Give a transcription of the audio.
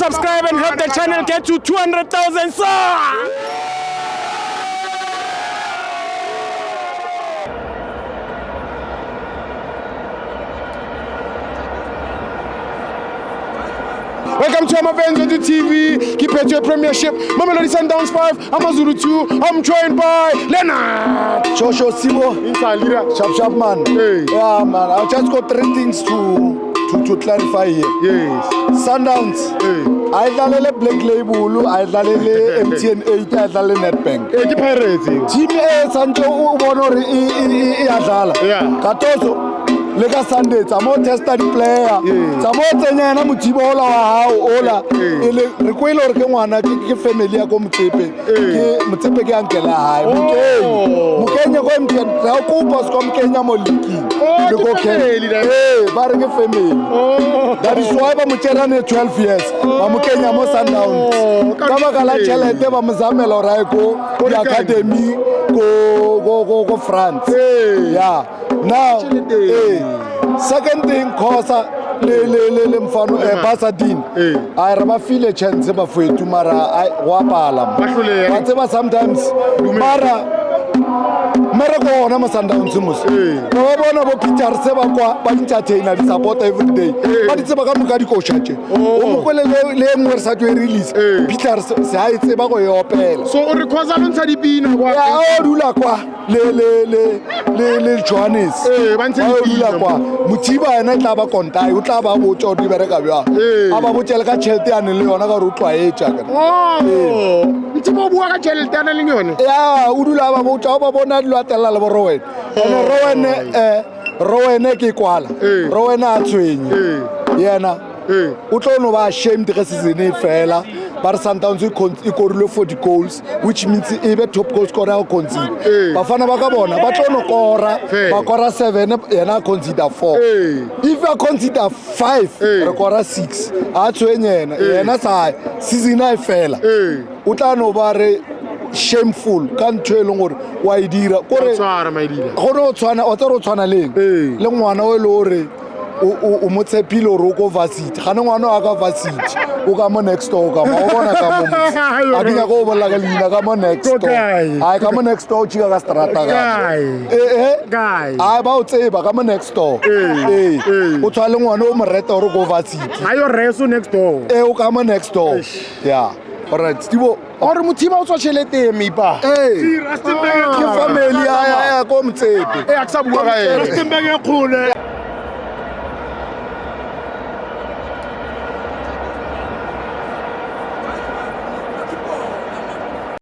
subscribe and help the channel get to 200,000 subs. Welcome to Amavenzo TV. Keep it to your premiership. Mamelodi Sundowns 5. Amazulu 2. I'm joined by Leonard. Shosho Sibo. Inside leader. Sharp man. Hey. Yeah, man. I've just got 3 things to clarify here. Yes. Sundowns. Hey. I dlalele Black Label, I dlalele MTN 8, I dlalele Nedbank. Hey, keep Pirates. Team A Sancho ubonori I adlala. Yeah. Katoso. Lega Sunday, tsamo testa di player. Tsamo tsenya na motibo ola wa hao ola. Ile re kwele hore ke ngwana ke family ya go Motsepe. Ke Motsepe ke uncle hae. Mokenya go MTN, ra go boss go Mokenya mo leaking. Le go family. Ba re ke family. That is why ba motshera ne 12 years. Ba Mokenya mo Sundowns. Ka ba kala chelete ba mzamela hore go academy go France. Yeah. Now, second thing, Kosa le mfano Basadin. I never feel a chance ba fwetu mara wapala. But sometimes mara go na Sundowns mus. Ba bona bo Peter se ba kwa ba entertainer di support every day. Ba di tseba ka moka di coachache. O mo kwele le ngwe sa twe release. Peter se ha itseba go yopela. So o re khoza lo ntsha dipina kwa. Ya o dula kwa le Johannes. Ba ntse dula kwa. Motiba ena tla ba kontai, o tla ba bo tso di bereka bya. Aba bo tshela ka chelete ya ne le yona ka ro tlwa e tjaka. Motiba o bua ka chelete ya ne le yone. Ya o dula ba bo tsa ba bona dilo atela le bo Rowan. Rowan ke kwala. Rowan a tshwenye. Yena o tlo no ba ashamed ge season e fela. But Sundowns e korile 40 goals, which means e be top goal scorer o concede. Bafana ba ka bona ba tlo no kora, ba kora 7 yena consider 4. If you consider 5, re kora 6. A tshwenyena yena sa season e fela. O tla no ba re shameful ka ntho e leng gore wa e dira kore Tsara maidile. go no tshwana o tlo tshwana le ngwana o le hore o motshepile hore o go varsity ga ne ngwana wa ka varsity o ka mo next door ka mo bona ka mo a di go bolla ka lina ka mo next door ai ka mo next door chiga ka strata ka Guy. ai ba o tseba ka mo next door o tshwale ngwana o mo reta hore go varsity Ayo reso next door. o ka mo next door yeah. Alright, Stibo. Ore motiba o tswa chelete me pa. Ke family ya go Motsepe. Akusa bua ka ene. Rustenburg e kgole.